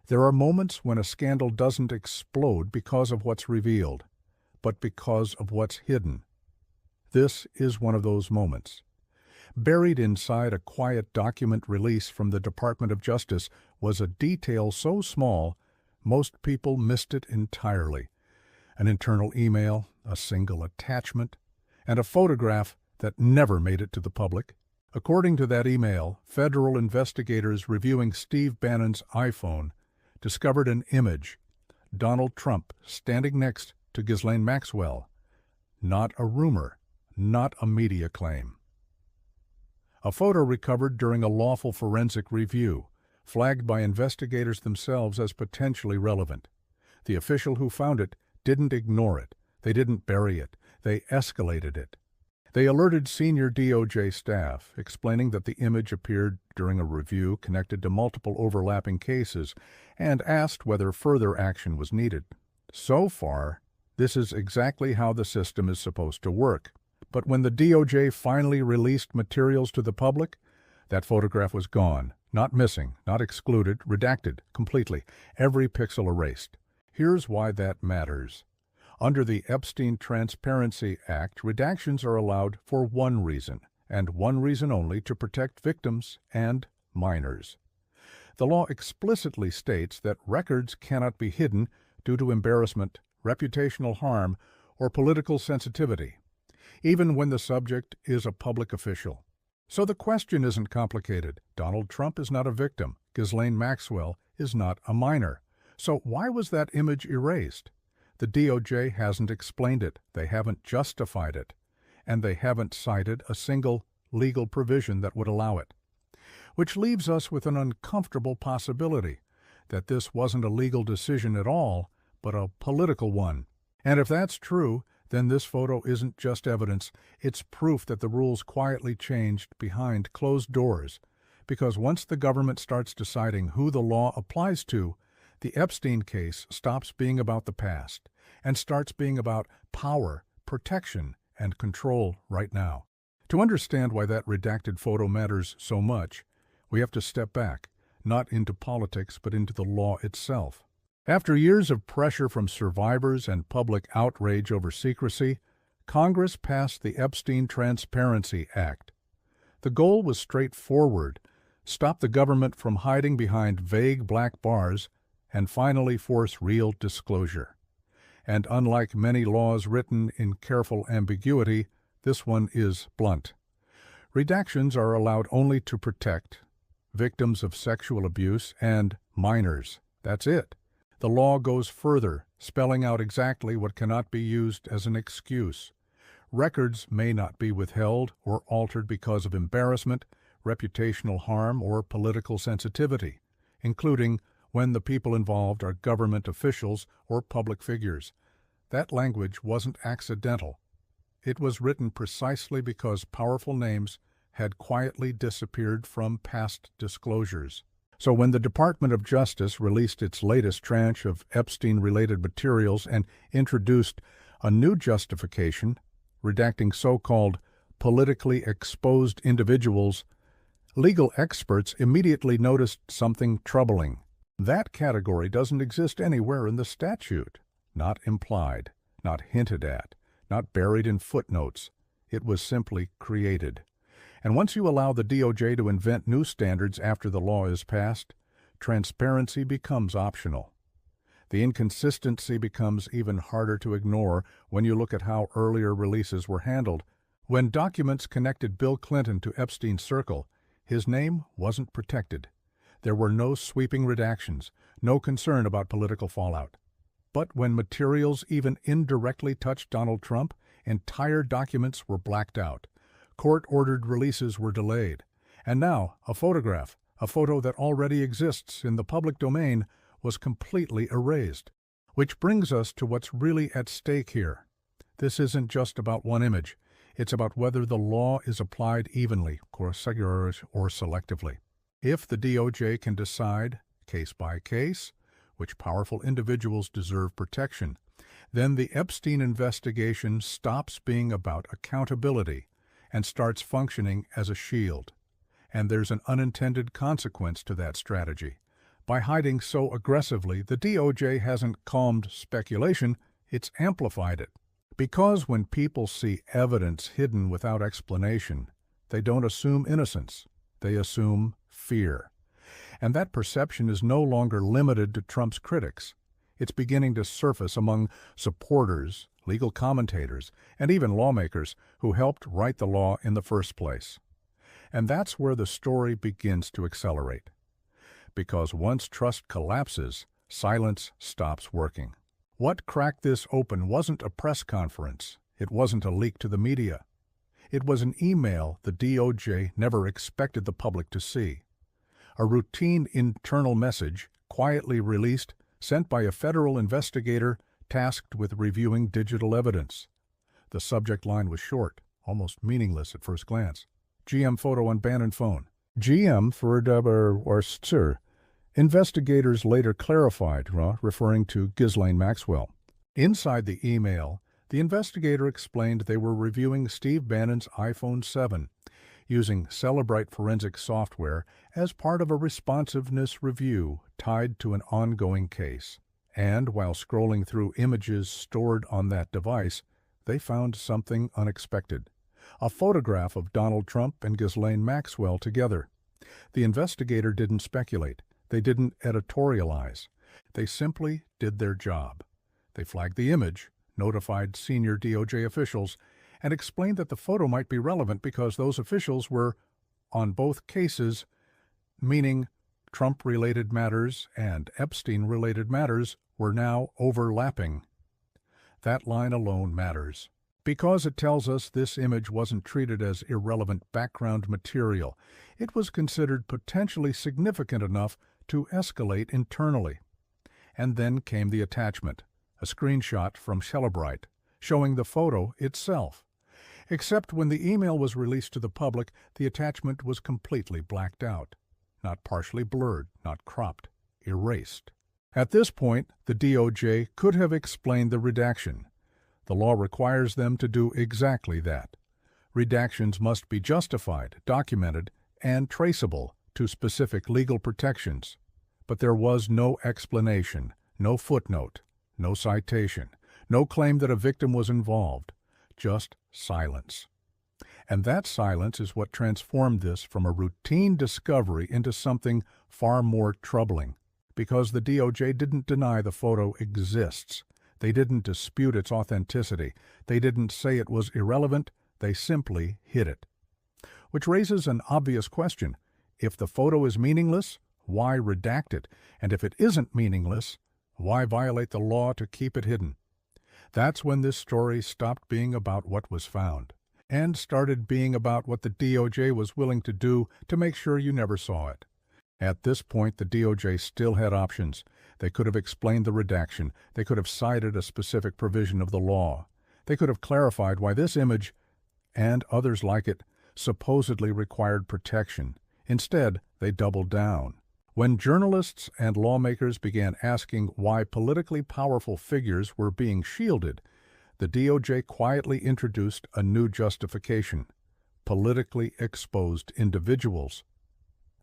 There are moments when a scandal doesn't explode because of what's revealed, but because of what's hidden. This is one of those moments. Buried inside a quiet document release from the Department of Justice was a detail so small, most people missed it entirely. An internal email, a single attachment, and a photograph that never made it to the public. According to that email, federal investigators reviewing Steve Bannon's iPhone discovered an image, Donald Trump standing next to Ghislaine Maxwell. Not a rumor, not a media claim. A photo recovered during a lawful forensic review, flagged by investigators themselves as potentially relevant. The official who found it didn't ignore it. They didn't bury it. They escalated it. They alerted senior DOJ staff, explaining that the image appeared during a review connected to multiple overlapping cases, and asked whether further action was needed. So far, this is exactly how the system is supposed to work. But when the DOJ finally released materials to the public, that photograph was gone, not missing, not excluded, redacted completely, every pixel erased. Here's why that matters. Under the Epstein Transparency Act, redactions are allowed for one reason, and one reason only: to protect victims and minors. The law explicitly states that records cannot be hidden due to embarrassment, reputational harm, or political sensitivity, even when the subject is a public official. So the question isn't complicated. Donald Trump is not a victim. Ghislaine Maxwell is not a minor. So why was that image erased? The DOJ hasn't explained it. They haven't justified it. And they haven't cited a single legal provision that would allow it. Which leaves us with an uncomfortable possibility that this wasn't a legal decision at all, but a political one. And if that's true, then this photo isn't just evidence, it's proof that the rules quietly changed behind closed doors. Because once the government starts deciding who the law applies to, the Epstein case stops being about the past and starts being about power, protection, and control right now. To understand why that redacted photo matters so much, we have to step back, not into politics, but into the law itself. After years of pressure from survivors and public outrage over secrecy, Congress passed the Epstein Transparency Act. The goal was straightforward: stop the government from hiding behind vague black bars and finally force real disclosure. And unlike many laws written in careful ambiguity, this one is blunt. Redactions are allowed only to protect victims of sexual abuse and minors. That's it. The law goes further, spelling out exactly what cannot be used as an excuse. Records may not be withheld or altered because of embarrassment, reputational harm, or political sensitivity, including when the people involved are government officials or public figures. That language wasn't accidental. It was written precisely because powerful names had quietly disappeared from past disclosures. So when the Department of Justice released its latest tranche of Epstein-related materials and introduced a new justification, redacting so-called politically exposed individuals, legal experts immediately noticed something troubling. That category doesn't exist anywhere in the statute. Not implied, not hinted at, not buried in footnotes. It was simply created. And once you allow the DOJ to invent new standards after the law is passed, transparency becomes optional. The inconsistency becomes even harder to ignore when you look at how earlier releases were handled. When documents connected Bill Clinton to Epstein's circle, his name wasn't protected. There were no sweeping redactions, no concern about political fallout. But when materials even indirectly touched Donald Trump, entire documents were blacked out. Court-ordered releases were delayed. And now, a photograph, a photo that already exists in the public domain, was completely erased. Which brings us to what's really at stake here. This isn't just about one image. It's about whether the law is applied evenly, or selectively. If the DOJ can decide, case by case, which powerful individuals deserve protection, then the Epstein investigation stops being about accountability and starts functioning as a shield. And there's an unintended consequence to that strategy. By hiding so aggressively, the DOJ hasn't calmed speculation, it's amplified it. Because when people see evidence hidden without explanation, they don't assume innocence, they assume fear. And that perception is no longer limited to Trump's critics. It's beginning to surface among supporters, legal commentators, and even lawmakers who helped write the law in the first place. And that's where the story begins to accelerate. Because once trust collapses, silence stops working. What cracked this open wasn't a press conference. It wasn't a leak to the media. It was an email the DOJ never expected the public to see. A routine internal message, quietly released, sent by a federal investigator tasked with reviewing digital evidence. The subject line was short, almost meaningless at first glance. GM photo on Bannon phone. GM for or sir. Investigators later clarified, referring to Ghislaine Maxwell. Inside the email, the investigator explained they were reviewing Steve Bannon's iPhone 7, using Celebrite forensic software as part of a responsiveness review tied to an ongoing case. And while scrolling through images stored on that device, they found something unexpected. A photograph of Donald Trump and Ghislaine Maxwell together. The investigator didn't speculate. They didn't editorialize. They simply did their job. They flagged the image, notified senior DOJ officials, and explained that the photo might be relevant because those officials were, on both cases, meaning Trump-related matters and Epstein-related matters were now overlapping. That line alone matters. Because it tells us this image wasn't treated as irrelevant background material, it was considered potentially significant enough to escalate internally. And then came the attachment, a screenshot from Celebrite, showing the photo itself. Except when the email was released to the public, the attachment was completely blacked out. Not partially blurred, not cropped, erased. At this point, the DOJ could have explained the redaction. The law requires them to do exactly that. Redactions must be justified, documented, and traceable to specific legal protections. But there was no explanation, no footnote, no citation, no claim that a victim was involved, just silence. And that silence is what transformed this from a routine discovery into something far more troubling. Because the DOJ didn't deny the photo exists. They didn't dispute its authenticity. They didn't say it was irrelevant. They simply hid it. Which raises an obvious question. If the photo is meaningless, why redact it? And if it isn't meaningless, why violate the law to keep it hidden? That's when this story stopped being about what was found and started being about what the DOJ was willing to do to make sure you never saw it. At this point, the DOJ still had options. They could have explained the redaction. They could have cited a specific provision of the law. They could have clarified why this image, and others like it, supposedly required protection. Instead, they doubled down. When journalists and lawmakers began asking why politically powerful figures were being shielded, the DOJ quietly introduced a new justification: politically exposed individuals.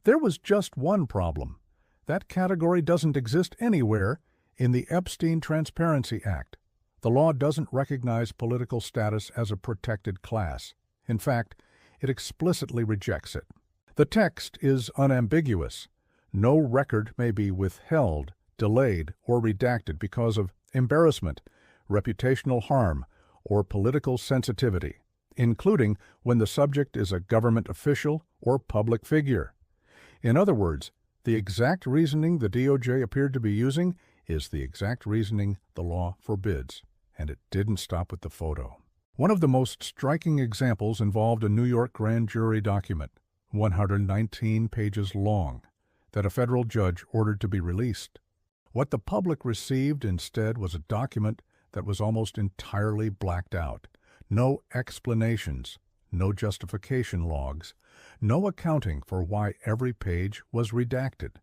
There was just one problem. That category doesn't exist anywhere in the Epstein Transparency Act. The law doesn't recognize political status as a protected class. In fact, it explicitly rejects it. The text is unambiguous. No record may be withheld, delayed, or redacted because of embarrassment, reputational harm, or political sensitivity, including when the subject is a government official or public figure. In other words, the exact reasoning the DOJ appeared to be using is the exact reasoning the law forbids. And it didn't stop with the photo. One of the most striking examples involved a New York grand jury document, 119 pages long, that a federal judge ordered to be released. What the public received instead was a document that was almost entirely blacked out. No explanations, no justification logs, no accounting for why every page was redacted.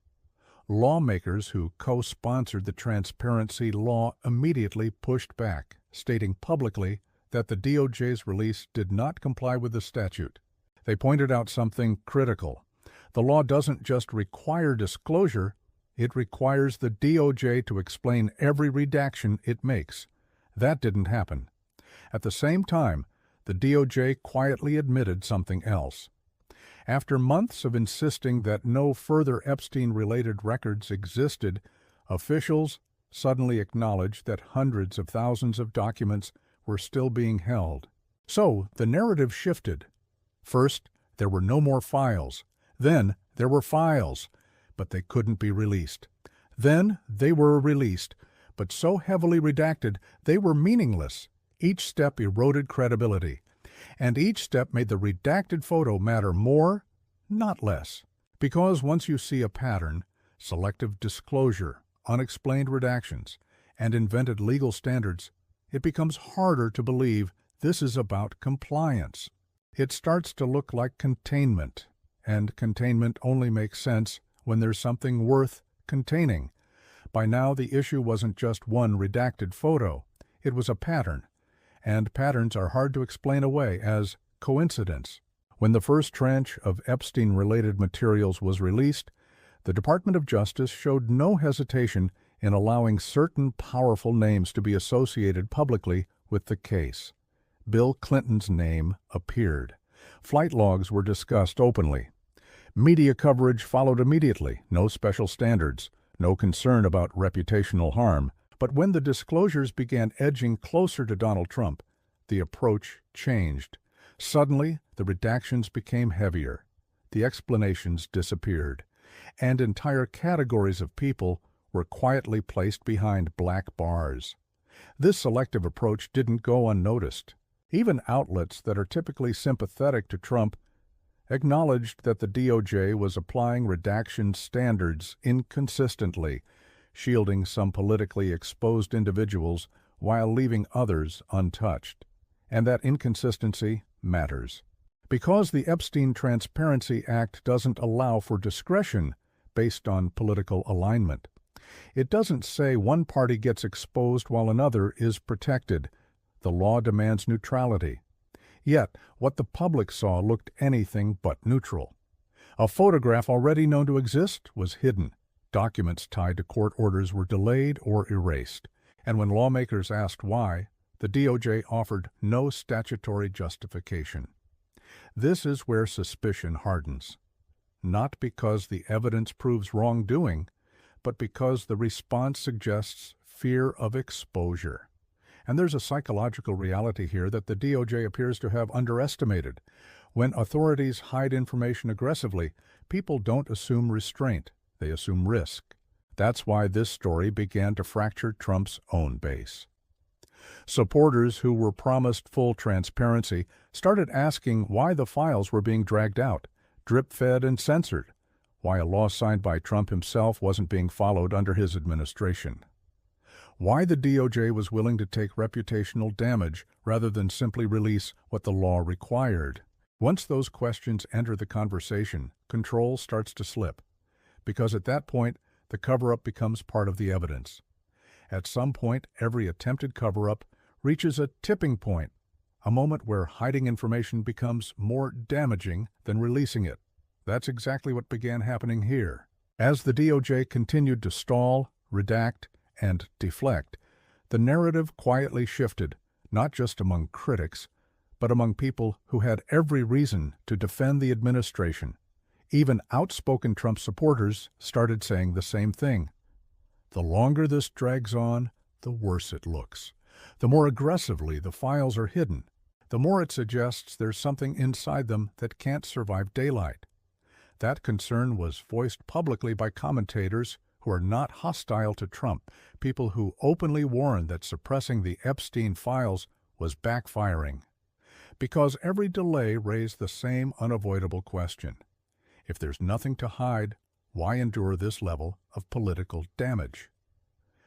Lawmakers who co-sponsored the transparency law immediately pushed back, stating publicly that the DOJ's release did not comply with the statute. They pointed out something critical. The law doesn't just require disclosure, It requires the DOJ to explain every redaction it makes. That didn't happen. At the same time, the DOJ quietly admitted something else. After months of insisting that no further Epstein-related records existed, officials suddenly acknowledged that hundreds of thousands of documents were still being held. So the narrative shifted. First, there were no more files. Then, there were files, but they couldn't be released. Then, they were released, but so heavily redacted they were meaningless. Each step eroded credibility, and each step made the redacted photo matter more, not less. Because once you see a pattern, selective disclosure, unexplained redactions, and invented legal standards, it becomes harder to believe this is about compliance. It starts to look like containment, and containment only makes sense when there's something worth containing. By now, the issue wasn't just one redacted photo. It was a pattern, and patterns are hard to explain away as coincidence. When the first tranche of Epstein-related materials was released, the Department of Justice showed no hesitation in allowing certain powerful names to be associated publicly with the case. Bill Clinton's name appeared. Flight logs were discussed openly. Media coverage followed immediately, no special standards, no concern about reputational harm. But when the disclosures began edging closer to Donald Trump, the approach changed. Suddenly, the redactions became heavier. The explanations disappeared, and entire categories of people were quietly placed behind black bars. This selective approach didn't go unnoticed. Even outlets that are typically sympathetic to Trump acknowledged that the DOJ was applying redaction standards inconsistently, shielding some politically exposed individuals while leaving others untouched. And that inconsistency matters. Because the Epstein Transparency Act doesn't allow for discretion based on political alignment. It doesn't say one party gets exposed while another is protected. The law demands neutrality. Yet, what the public saw looked anything but neutral. A photograph already known to exist was hidden. Documents tied to court orders were delayed or erased. And when lawmakers asked why, the DOJ offered no statutory justification. This is where suspicion hardens. Not because the evidence proves wrongdoing, but because the response suggests fear of exposure. And there's a psychological reality here that the DOJ appears to have underestimated. When authorities hide information aggressively, people don't assume restraint, they assume risk. That's why this story began to fracture Trump's own base. Supporters who were promised full transparency started asking why the files were being dragged out, drip-fed and censored, why a law signed by Trump himself wasn't being followed under his administration, why the DOJ was willing to take reputational damage rather than simply release what the law required. Once those questions enter the conversation, control starts to slip, because at that point, the cover-up becomes part of the evidence. At some point, every attempted cover-up reaches a tipping point, a moment where hiding information becomes more damaging than releasing it. That's exactly what began happening here. As the DOJ continued to stall, redact, and deflect, the narrative quietly shifted, not just among critics, but among people who had every reason to defend the administration. Even outspoken Trump supporters started saying the same thing. The longer this drags on, the worse it looks. The more aggressively the files are hidden, the more it suggests there's something inside them that can't survive daylight. That concern was voiced publicly by commentators who are not hostile to Trump, people who openly warned that suppressing the Epstein files was backfiring. Because every delay raised the same unavoidable question. If there's nothing to hide, why endure this level of political damage?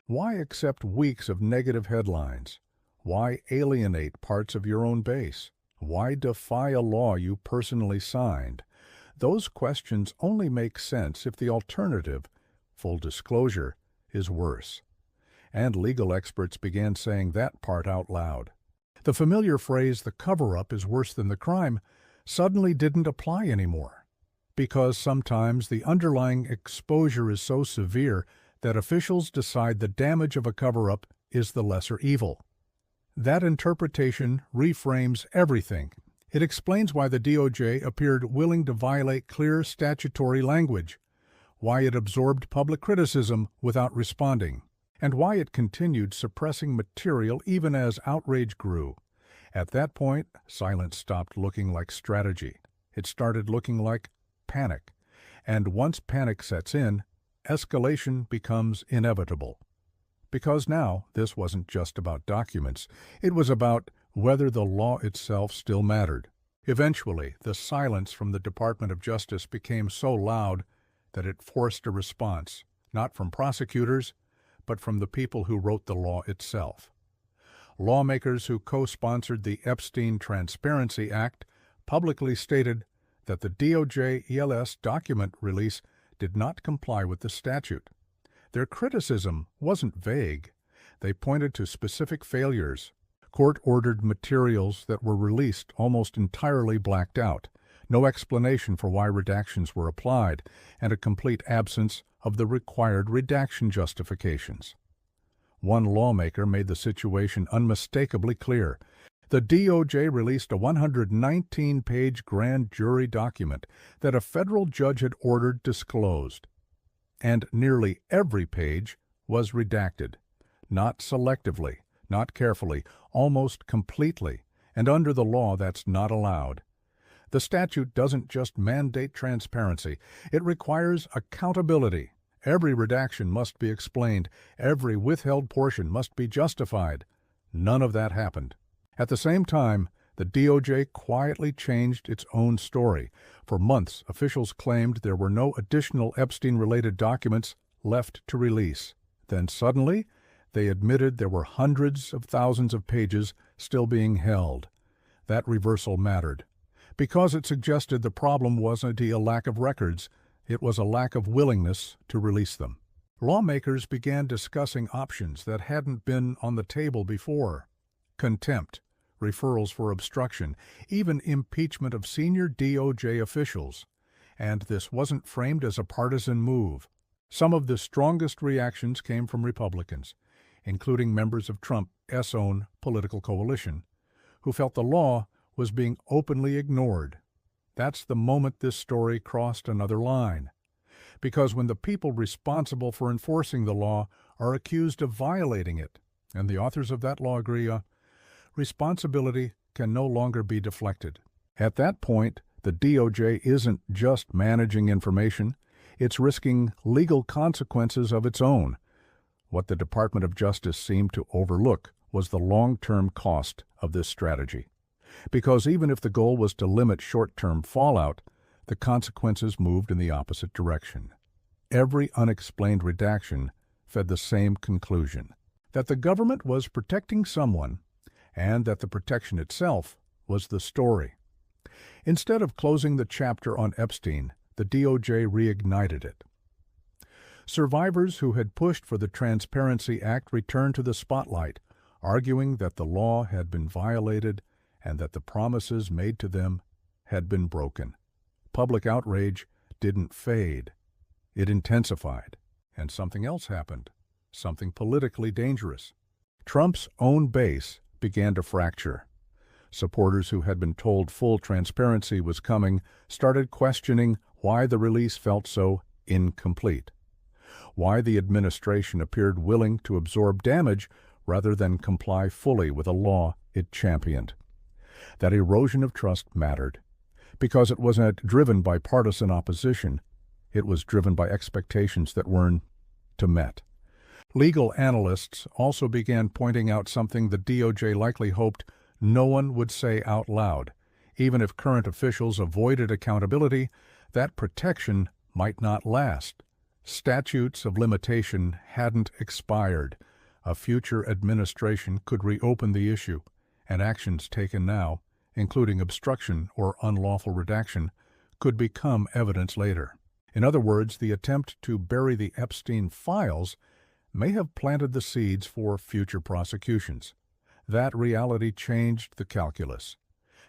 Why accept weeks of negative headlines? Why alienate parts of your own base? Why defy a law you personally signed? Those questions only make sense if the alternative, full disclosure, is worse. And legal experts began saying that part out loud. The familiar phrase, "the cover-up is worse than the crime," suddenly didn't apply anymore. Because sometimes the underlying exposure is so severe that officials decide the damage of a cover-up is the lesser evil. That interpretation reframes everything. It explains why the DOJ appeared willing to violate clear statutory language, why it absorbed public criticism without responding, and why it continued suppressing material even as outrage grew. At that point, silence stopped looking like strategy. It started looking like panic. And once panic sets in, escalation becomes inevitable. Because now, this wasn't just about documents. It was about whether the law itself still mattered. Eventually, the silence from the Department of Justice became so loud that it forced a response, not from prosecutors, but from the people who wrote the law itself. Lawmakers who co-sponsored the Epstein Transparency Act publicly stated that the DOJ ELS document release did not comply with the statute. Their criticism wasn't vague. They pointed to specific failures. Court-ordered materials that were released almost entirely blacked out, no explanation for why redactions were applied, and a complete absence of the required redaction justifications. One lawmaker made the situation unmistakably clear. The DOJ released a 119-page grand jury document that a federal judge had ordered disclosed, and nearly every page was redacted, not selectively, not carefully, almost completely, and under the law that's not allowed. The statute doesn't just mandate transparency, it requires accountability. Every redaction must be explained, every withheld portion must be justified. None of that happened. At the same time, the DOJ quietly changed its own story. For months, officials claimed there were no additional Epstein-related documents left to release. Then suddenly, they admitted there were hundreds of thousands of pages still being held. That reversal mattered, because it suggested the problem wasn't a lack of records, it was a lack of willingness to release them. Lawmakers began discussing options that hadn't been on the table before: contempt, referrals for obstruction, even impeachment of senior DOJ officials. And this wasn't framed as a partisan move. Some of the strongest reactions came from Republicans, including members of Trump's own political coalition, who felt the law was being openly ignored. That's the moment this story crossed another line. Because when the people responsible for enforcing the law are accused of violating it, and the authors of that law agree, responsibility can no longer be deflected. At that point, the DOJ isn't just managing information, it's risking legal consequences of its own. What the Department of Justice seemed to overlook was the long-term cost of this strategy. Because even if the goal was to limit short-term fallout, the consequences moved in the opposite direction. Every unexplained redaction fed the same conclusion: that the government was protecting someone, and that the protection itself was the story. Instead of closing the chapter on Epstein, the DOJ reignited it. Survivors who had pushed for the Transparency Act returned to the spotlight, arguing that the law had been violated and that the promises made to them had been broken. Public outrage didn't fade. It intensified. And something else happened, something politically dangerous. Trump's own base began to fracture. Supporters who had been told full transparency was coming started questioning why the release felt so incomplete, why the administration appeared willing to absorb damage rather than comply fully with a law it championed. That erosion of trust mattered, because it wasn't driven by partisan opposition, it was driven by expectations that weren't met. Legal analysts also began pointing out something the DOJ likely hoped no one would say out loud. Even if current officials avoided accountability, that protection might not last. Statutes of limitation hadn't expired. A future administration could reopen the issue, and actions taken now, including obstruction or unlawful redaction, could become evidence later. In other words, the attempt to bury the Epstein files may have planted the seeds for future prosecutions. That reality changed the calculus.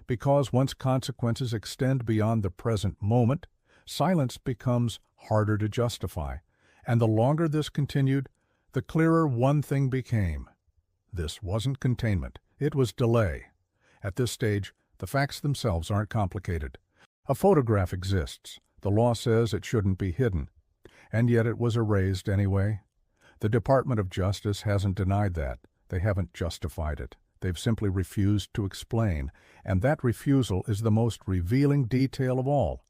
Because once consequences extend beyond the present moment, silence becomes harder to justify. And the longer this continued, the clearer one thing became. This wasn't containment, it was delay. At this stage, the facts themselves aren't complicated. A photograph exists. The law says it shouldn't be hidden. And yet it was erased anyway. The Department of Justice hasn't denied that. They haven't justified it. They've simply refused to explain. And that refusal is the most revealing detail of all.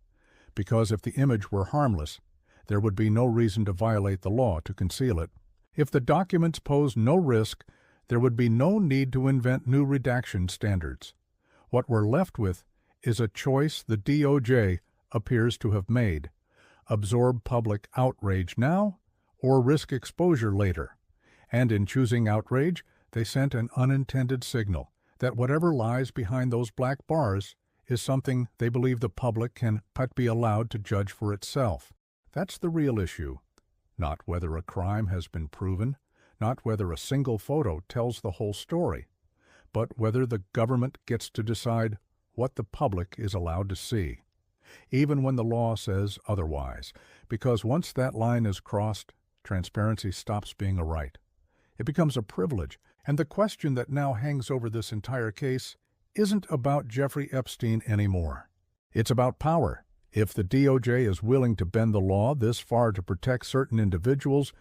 Because if the image were harmless, there would be no reason to violate the law to conceal it. If the documents pose no risk, there would be no need to invent new redaction standards. What we're left with is a choice the DOJ appears to have made: absorb public outrage now or risk exposure later. And in choosing outrage, they sent an unintended signal that whatever lies behind those black bars is something they believe the public can but be allowed to judge for itself. That's the real issue. Not whether a crime has been proven, not whether a single photo tells the whole story, but whether the government gets to decide what the public is allowed to see, even when the law says otherwise, because once that line is crossed, transparency stops being a right. It becomes a privilege, and the question that now hangs over this entire case isn't about Jeffrey Epstein anymore. It's about power. If the DOJ is willing to bend the law this far to protect certain individuals,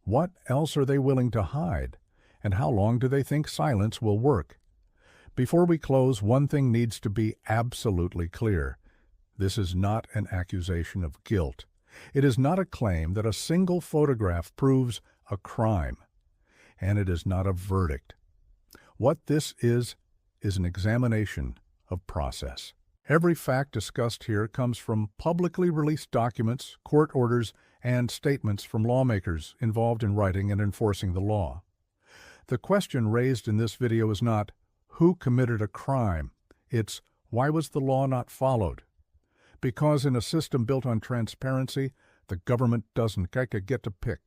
what else are they willing to hide? And how long do they think silence will work? Before we close, one thing needs to be absolutely clear. This is not an accusation of guilt. It is not a claim that a single photograph proves a crime. And it is not a verdict. What this is an examination of process. Every fact discussed here comes from publicly released documents, court orders, and statements from lawmakers involved in writing and enforcing the law. The question raised in this video is not, who committed a crime? It's, why was the law not followed? Because in a system built on transparency, the government doesn't get to pick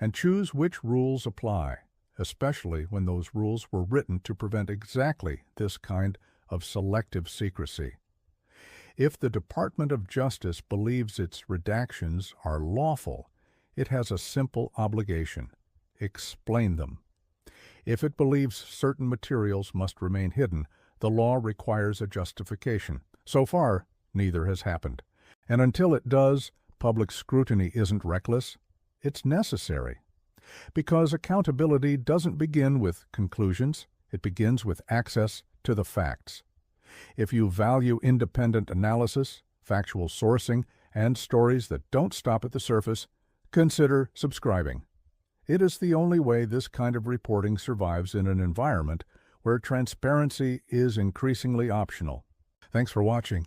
and choose which rules apply, especially when those rules were written to prevent exactly this kind of selective secrecy. If the Department of Justice believes its redactions are lawful, it has a simple obligation: explain them. If it believes certain materials must remain hidden, the law requires a justification. So far, neither has happened. And until it does, public scrutiny isn't reckless, it's necessary. Because accountability doesn't begin with conclusions, it begins with access to the facts. If you value independent analysis, factual sourcing, and stories that don't stop at the surface, consider subscribing. It is the only way this kind of reporting survives in an environment where transparency is increasingly optional. Thanks for watching.